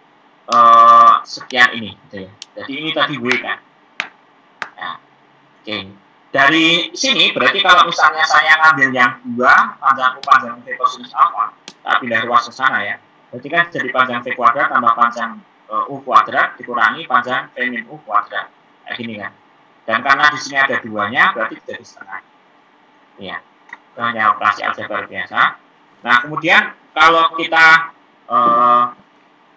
sekian ini. Gitu ya. Jadi ini tadi W kan. Nah, oke. Dari sini berarti kalau misalnya saya ngambil yang 2, panjang U panjang V kosinus alfa, tak pindah ruas ke sana ya. Berarti kan jadi panjang V kuadrat tambah panjang U kuadrat dikurangi panjang V min U kuadrat. Kayak gini kan. Dan karena di sini ada 2-nya, berarti jadi setengah. Ya, itu hanya operasi aljabar biasa. Nah, kemudian kalau kita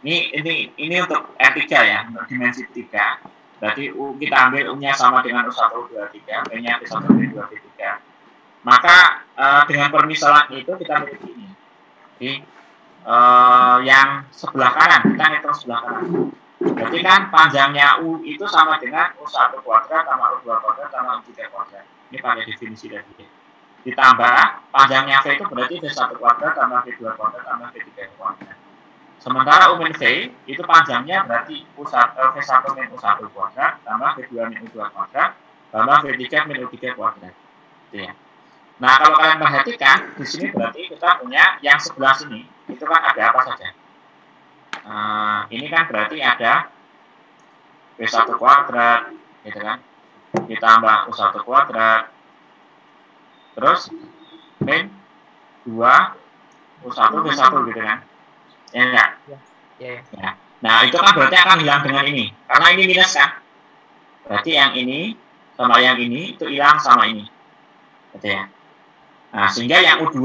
ini untuk R3 ya, untuk dimensi 3. Berarti kita ambil U-nya sama dengan U1, U2, U3, V-nya V1, V2, V3. Maka dengan permisalan itu kita miliki ini. Jadi yang sebelah kanan, kita hitung sebelah kanan. Berarti kan panjangnya U itu sama dengan U1 kuadrat tambah U2 kuadrat tambah U3 kuadrat. Ini pakai definisi tadi. Ditambah panjangnya V itu berarti V1 kuadrat tambah V2 kuadrat tambah V3 kuadrat. Sementara U min V itu panjangnya berarti V1 min U1 kuadrat tambah V2 min U2 kuadrat tambah V3 min U3 kuadrat. Gitu ya. Nah, kalau kalian perhatikan di sini berarti kita punya yang sebelah sini itu kan ada apa saja. Ini kan berarti ada V1 kuadrat gitu kan. Ditambah U1 kuadrat terus min 2 U1 V1 gitu kan. Ya enggak? Ya. Nah, itu kan berarti akan hilang dengan ini. Karena ini minus kan. Berarti yang ini sama yang ini itu hilang sama ini. Gitu ya. Nah, sehingga yang U2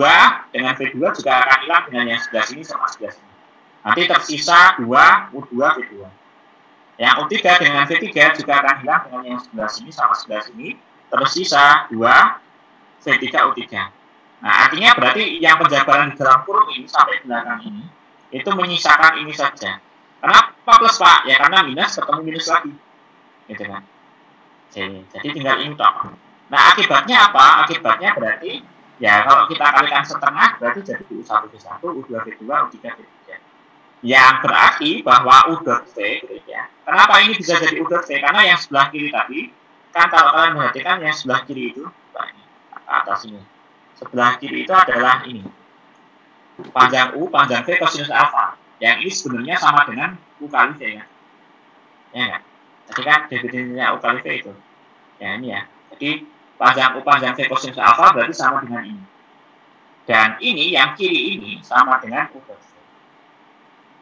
dengan V2 juga akan hilang dengan yang sebelah sini sama sebelah sini. Nanti tersisa 2 U2 V2. Yang U3 dengan V3 juga akan hilang dengan yang sebelah sini sama sebelah sini. Tersisa 2 V3 U3. Nah, artinya berarti yang penjabaran di dalam kurung ini sampai belakang ini itu menyisakan ini saja. Kenapa plus Pak? Ya karena minus ketemu minus lagi. Gitu kan. Jadi tinggal ini toh. Nah, akibatnya apa? Akibatnya berarti ya kalau kita kalikan setengah berarti jadi U1 V1, U2 V2, U3 V3. yang berarti bahwa U dot V, gitu ya. Kenapa ini bisa jadi U dot V? Karena yang sebelah kiri tadi, kan kalau kalian perhatikan yang sebelah kiri itu, atas ini, sebelah kiri itu adalah ini, panjang U, panjang V, kosinus alfa. Yang ini sebenarnya sama dengan U kali V ya. Ya enggak? Jadi kan definisinya U kali V itu. Ya ini ya. Jadi panjang U, panjang V, kosinus alfa berarti sama dengan ini. Dan ini yang kiri ini sama dengan U dot V.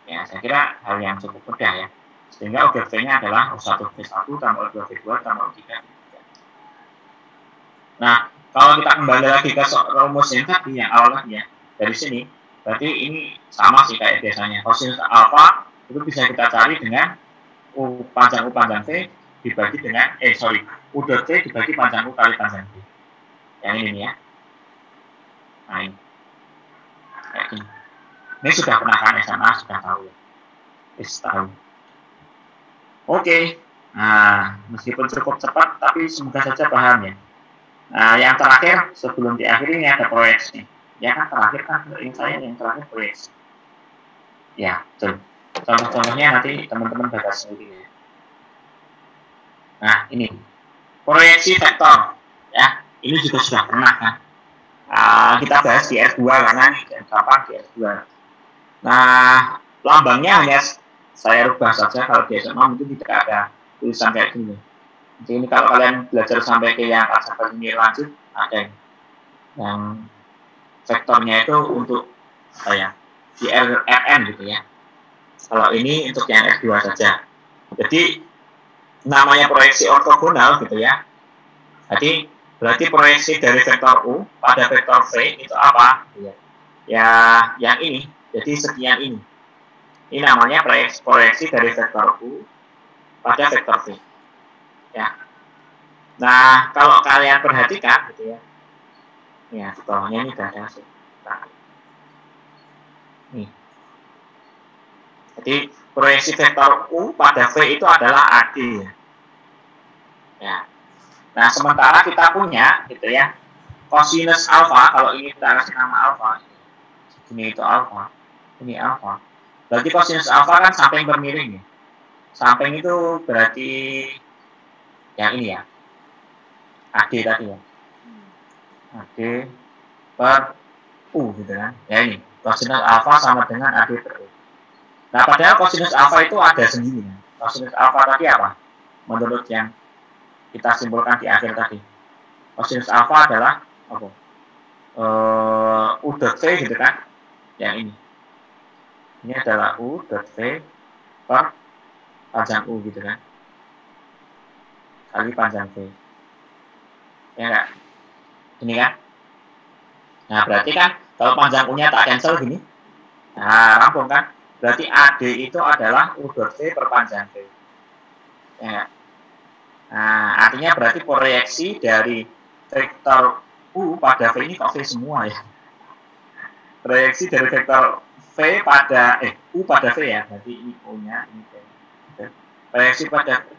Ya, saya kira hal yang cukup mudah ya. Sehingga U dot V-nya adalah U1 V1 tambah U2 V2 tambah U3 V3. Nah, kalau kita kembali lagi ke rumus yang tadi, yang awal ya, dari sini, berarti ini sama sih kayak biasanya. Kosinus alfa itu bisa kita cari dengan U panjang V dibagi dengan, U dot V dibagi panjang U kali panjang V. Yang ini ya. Nah, ini. Kayak gini. Ini sudah pernah kan SMA, sudah tahu ya. Tahu. Oke. Nah, meskipun cukup cepat, tapi semoga saja paham ya. Nah, yang terakhir sebelum diakhiri ini ada proyeksi. Ya kan terakhir kan saya yang terakhir proyeksi. Ya, betul. Contoh-contohnya nanti teman-teman baca sendiri ya. Nah, ini proyeksi vektor. Ya, ini juga sudah pernah kan. Kita bahas di R2 karena gampang di R2. Nah, lambangnya hanya saya rubah saja. Kalau di SMA mungkin tidak ada tulisan kayak gini. Jadi ini kalau kalian belajar sampai ke yang sampai ini lanjut, ada yang vektornya itu untuk di RN gitu ya. Kalau ini untuk yang R2 saja. Jadi namanya proyeksi ortogonal gitu ya. Jadi berarti proyeksi dari vektor U pada vektor V itu apa? Ya, yang ini. Jadi sekian ini. Ini namanya proyeksi dari vektor U pada vektor V. Ya. Nah, kalau kalian perhatikan gitu ya. Ya, di bawahnya ini sudah ada sih. Nah. Nih. Jadi proyeksi vektor U pada V itu adalah AD ya. Ya. Nah, sementara kita punya gitu ya. Kosinus alfa, kalau ini kita kasih nama alfa. Ini itu alfa. Ini alfa. Berarti kosinus alfa kan samping bermiring ya. Samping itu berarti yang ini ya. AD tadi ya. AD per U gitu kan. Ya ini. Kosinus alfa sama dengan AD per U. Nah, padahal kosinus alfa itu ada sendiri. Kosinus alfa tadi apa? Menurut yang kita simpulkan di akhir tadi. Kosinus alfa adalah apa? U dot V gitu kan. Yang ini. Ini adalah U dot V per panjang U gitu kan. Kali panjang V. Ya enggak? Ini kan? Nah, berarti kan kalau panjang U-nya tak cancel gini. Nah, rampung kan? Berarti AD itu adalah U dot V per panjang V. Ya. Nah, artinya berarti proyeksi dari vektor U pada V ini kok V semua ya. Proyeksi dari vektor V pada U pada V ya. Berarti ini U-nya, ini V. Proyeksi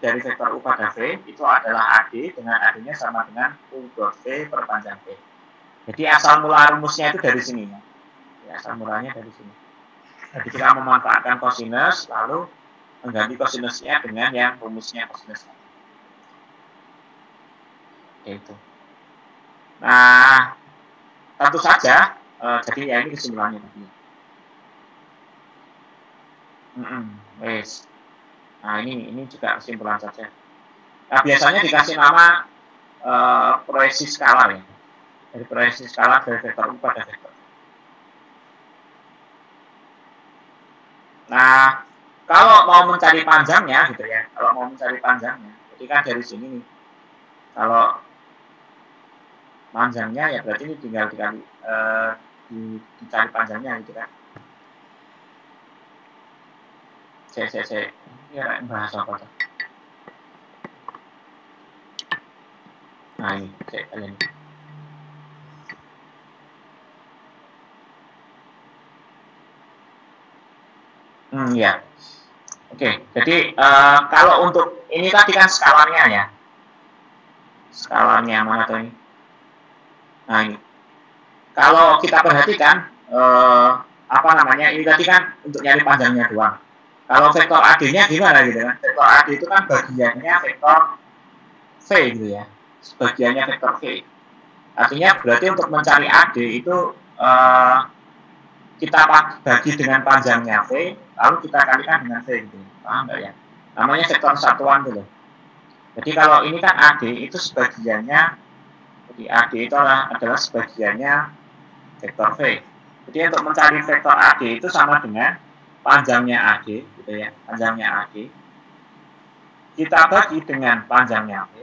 dari vektor U pada V itu adalah AD dengan AD-nya sama dengan U dot V per panjang V. Jadi asal mula rumusnya itu dari sini ya. Asal mulanya dari sini. Jadi kita memanfaatkan kosinus lalu mengganti kosinusnya dengan yang rumusnya kosinus. Itu. Nah, tentu saja jadi ya ini kesimpulannya tadi. Wes. Nah, ini juga kesimpulan saja. Nah, biasanya dikasih nama proyeksi skalar ya. Jadi proyeksi skalar dari vektor U pada vektor. Nah, kalau mau mencari panjangnya gitu ya, jadi kan dari sini nih, kalau panjangnya ya berarti ini tinggal dicari panjangnya gitu kan. Saya ya bahas apa tuh? Nah ini, kalian. Ya. Oke, jadi kalau untuk ini tadi kan skalanya ya. Skalanya mana tuh ini? Nah ini. Kalau kita perhatikan apa namanya, ini tadi kan untuk nyari panjangnya doang. Kalau vektor AD-nya gimana gitu kan? Vektor AD itu kan bagiannya vektor V gitu ya. Sebagiannya vektor V. Artinya berarti untuk mencari AD itu kita bagi dengan panjangnya V, lalu kita kalikan dengan V gitu. Paham nggak ya? Namanya vektor satuan gitu. Jadi kalau ini kan AD itu sebagiannya, jadi AD itu adalah sebagiannya vektor V. Jadi untuk mencari vektor AD itu sama dengan panjangnya AD, gitu ya, panjangnya AD. Kita bagi dengan panjangnya V,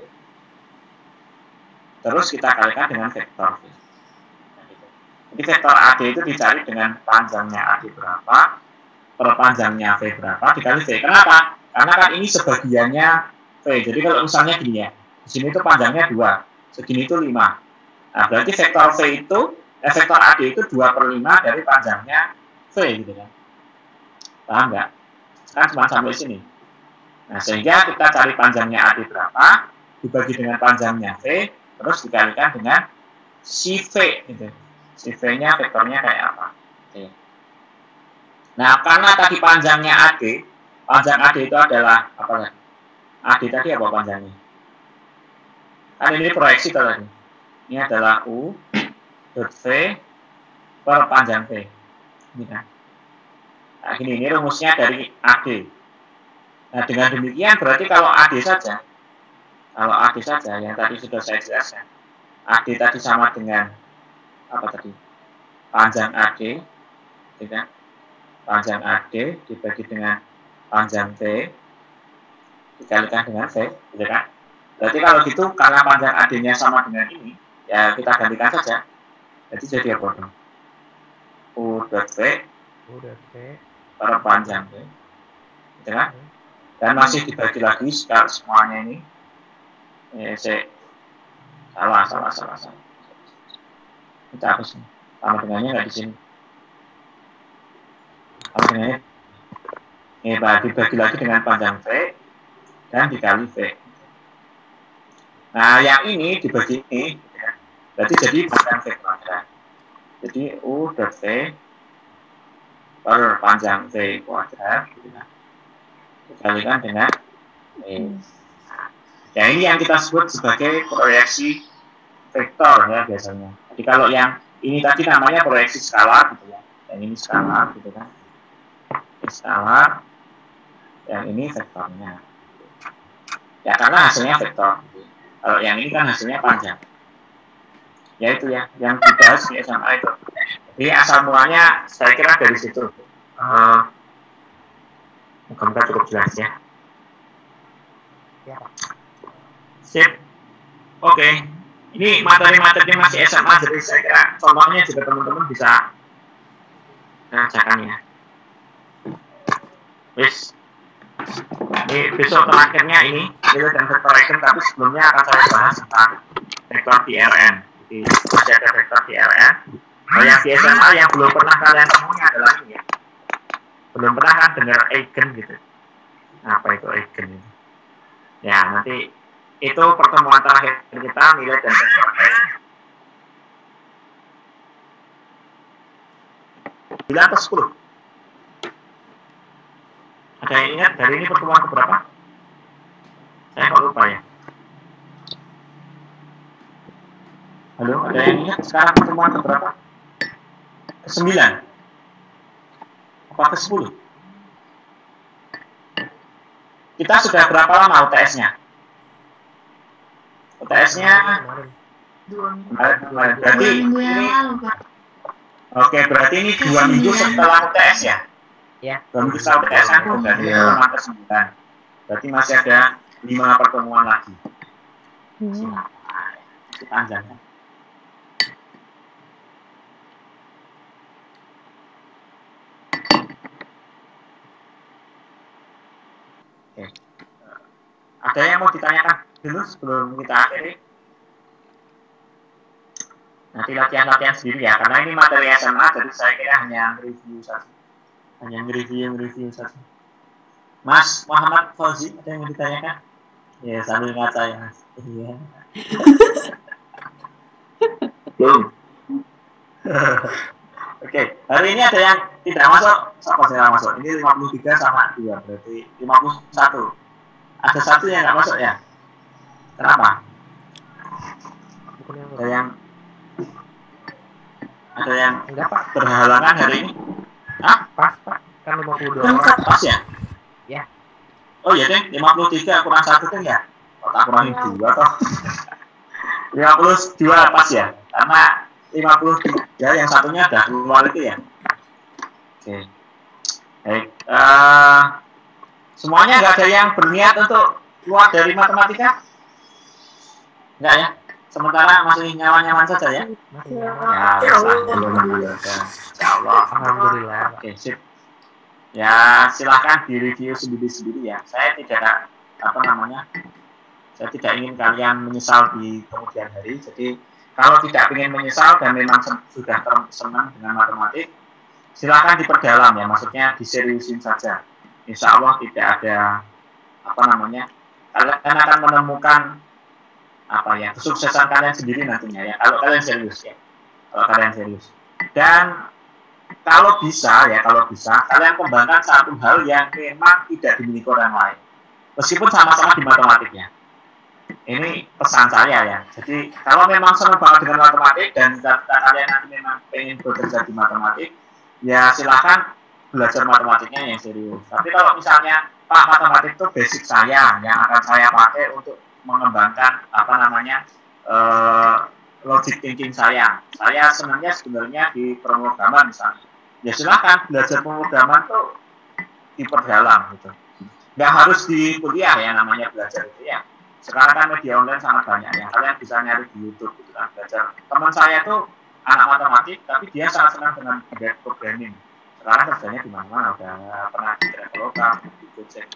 terus kita kalikan dengan vektor V. Nah, gitu. Jadi vektor AD itu dicari dengan panjangnya AD berapa, per panjangnya V berapa, dikali V. Kenapa? Karena kan ini sebagiannya V. Jadi kalau misalnya gini ya, di sini itu panjangnya 2, segini itu 5. Nah, berarti vektor V itu, vektor AD itu 2/5 dari panjangnya V gitu kan. Paham nggak? Kan cuma sampai sini. Nah, sehingga kita cari panjangnya AD berapa, dibagi dengan panjangnya V, terus dikalikan dengan si V gitu. Si V-nya vektornya kayak apa? Oke. Nah, karena tadi panjangnya AD, panjang AD itu adalah apa tadi? AD tadi apa panjangnya? Kan ini proyeksi tadi. Ini adalah U dot V per panjang V. Ini kan. Nah, ini rumusnya dari AD. Nah, dengan demikian berarti kalau AD saja yang tadi sudah saya jelaskan, AD tadi sama dengan apa tadi? Panjang AD, gitu kan? Panjang AD dibagi dengan panjang V dikalikan dengan V, gitu kan? Berarti kalau gitu karena panjang AD-nya sama dengan ini, ya kita gantikan saja. Jadi jadi apa dong? U dot V per panjang V, gitu kan? Dan masih dibagi lagi semuanya ini. Salah. Kita hapus nih. Sama dengannya nggak di sini. Sama dengannya. Dibagi lagi dengan panjang V dan dikali V. Nah, yang ini dibagi ini, berarti jadi panjang V kuadrat. Jadi U dot V per panjang V kuadrat, dikalikan dengan ya ini yang kita sebut sebagai proyeksi vektor ya biasanya. Jadi kalau yang ini tadi namanya proyeksi skalar gitu ya. Yang ini skalar gitu kan. Ini skalar. Yang ini vektornya. Ya karena hasilnya vektor. Kalau yang ini kan hasilnya panjang. Ya itu ya yang dibahas di SMA itu. Jadi asal mulanya saya kira dari situ. Moga-moga cukup jelas ya. Sip. Oke. Ini materi-materinya masih SMA, jadi saya kira contohnya juga teman-teman bisa kerjakan ya. Wis. Ini besok terakhirnya ini nilai dan vectoration, tapi sebelumnya akan saya bahas tentang vektor DRN. Jadi masih ada vektor DRN. Nah, yang di SMA yang belum pernah kalian temui adalah ini ya. Belum pernah kan dengar eigen gitu. Apa itu eigen? Ya nanti itu pertemuan terakhir kita nilai dan vektor S. 9 atau 10? Ada yang ingat dari ini pertemuan keberapa? Saya kok lupa ya. Halo, ada yang ingat sekarang pertemuan keberapa? Ke-9? Apa ke-10? Kita sudah berapa lama UTS-nya? UTS-nya kemarin. Berarti ini oke, berarti ini 2 minggu setelah UTS ya? Ya. 2 minggu setelah UTS kan berarti pertemuan ke-9. Berarti masih ada 5 pertemuan lagi. Panjang. Oke. Ada yang mau ditanyakan dulu sebelum kita akhiri? Nanti latihan-latihan sendiri ya, karena ini materi SMA, jadi saya kira hanya review saja. Hanya review saja. Mas Muhammad Fauzi, ada yang mau ditanyakan? Ya, sambil ngaca ya, Mas. Iya. Belum. Oke, hari ini ada yang tidak masuk, siapa saya masuk? Ini 53 sama 2, berarti 51. Ada satu yang nggak masuk ya? Kenapa? Ada yang Enggak, Pak. berhalangan hari ini? Hah? Pas, Pak. Kan 52 orang. Lengkap pas ya? Ya. Oh iya deh, 53 kurang 1 tuh ya? Otak kurangin 2 toh. 52 pas ya? Karena 53 yang satunya udah keluar itu ya? Oke. Baik. Semuanya nggak ada yang berniat untuk keluar dari matematika? Enggak ya? Sementara masih nyaman-nyaman saja ya? Masih Ya. nyaman. Ya, alhamdulillah. Insya Allah. Alhamdulillah. Oke, sip. Ya, silahkan direview sendiri-sendiri ya. Saya tidak saya tidak ingin kalian menyesal di kemudian hari. Jadi kalau tidak ingin menyesal dan memang sudah senang dengan matematik, silahkan diperdalam ya. Maksudnya diseriusin saja. Insya Allah tidak ada kalian akan menemukan kesuksesan kalian sendiri nantinya ya. Kalau kalian serius ya. Kalau kalian serius. Dan kalau bisa kalian kembangkan satu hal yang memang tidak dimiliki orang lain, meskipun sama-sama di matematiknya. Ini pesan saya ya. Jadi kalau memang senang banget dengan matematik dan kalian nanti memang pengen bekerja di matematik, ya silahkan belajar matematiknya yang serius. Tapi kalau misalnya Pak, matematik itu basic saya yang akan saya pakai untuk mengembangkan logic thinking saya. Saya sebenarnya di pemrograman misalnya. Ya silahkan belajar pemrograman tuh diperdalam gitu. Nggak harus di kuliah ya namanya belajar itu ya. Sekarang kan media online sangat banyak ya. Kalian bisa nyari di YouTube gitu kan belajar. Teman saya tuh anak matematik tapi dia sangat senang dengan programming. Sekarang kerjanya di mana-mana, udah pernah di Traveloka, di Gojek,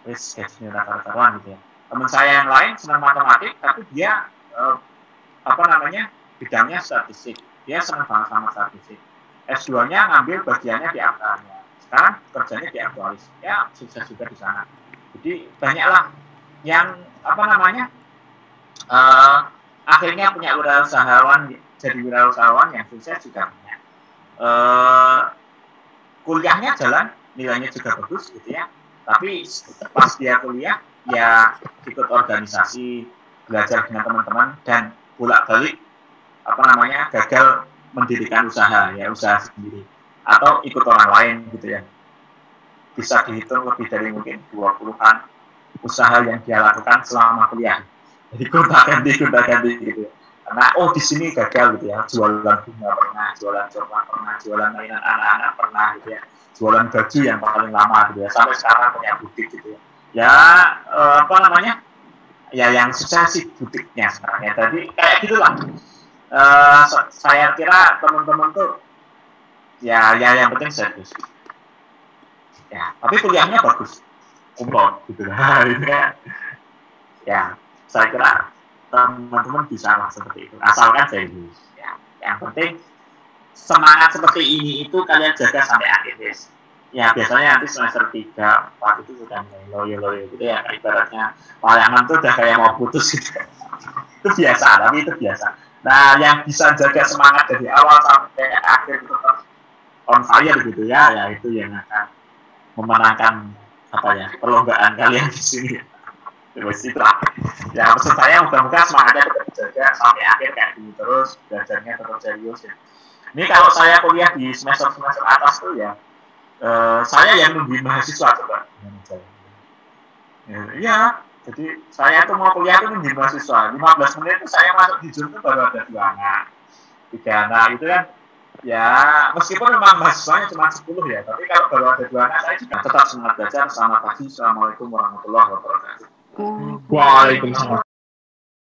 terus gajinya rata-rataan gitu ya. Teman saya yang lain senang matematik tapi dia bidangnya statistik. Dia senang banget sama statistik. S2-nya ngambil bagiannya di aktuaria. Sekarang kerjanya di aktuaris. Ya, sukses juga di sana. Jadi banyaklah yang akhirnya punya wirausahawan, jadi wirausahawan yang sukses juga banyak. Kuliahnya jalan, nilainya juga bagus gitu ya. Tapi pas dia kuliah, ya ikut organisasi, belajar dengan teman-teman dan bolak-balik gagal mendirikan usaha sendiri atau ikut orang lain gitu ya. Bisa dihitung lebih dari mungkin 20-an usaha yang dia lakukan selama kuliah. Jadi gonta-ganti gitu ya. Karena di sini gagal gitu ya, jualan bunga pernah, jualan coklat pernah, jualan mainan anak-anak pernah gitu ya, jualan baju yang paling lama gitu ya, sampai sekarang punya butik gitu ya. Ya yang sukses sih butiknya sebenarnya. Jadi kayak gitulah. Saya kira teman-teman tuh ya yang penting serius. Ya, tapi kuliahnya bagus. Umroh gitu lah. Ya, saya kira teman-teman bisa lah seperti itu. Asalkan serius. Ya, yang penting semangat seperti ini itu kalian jaga sampai akhir guys. Ya biasanya nanti semester 3, 4 itu sudah loyo gitu ya. Ibaratnya layangan tuh udah kayak mau putus gitu. Itu biasa, tapi itu biasa. Nah, yang bisa jaga semangat dari awal sampai akhir tetap on fire gitu ya itu yang akan memenangkan perlombaan kalian di sini. Terus itulah. Ya maksud saya mudah-mudahan semangatnya tetap dijaga sampai akhir kayak gini terus, belajarnya tetap serius ya. Ini kalau saya kuliah di semester atas tuh ya, saya yang nungguin mahasiswa coba. Ya. Jadi saya tuh mau kuliah tuh nungguin mahasiswa. 15 menit itu saya masuk di Zoom tuh baru ada 2 anak. 3 anak itu kan ya meskipun memang mahasiswanya cuma 10 ya, tapi kalau baru ada 2 anak saya juga tetap semangat belajar. Selamat pagi, assalamualaikum warahmatullahi wabarakatuh. Waalaikumsalam.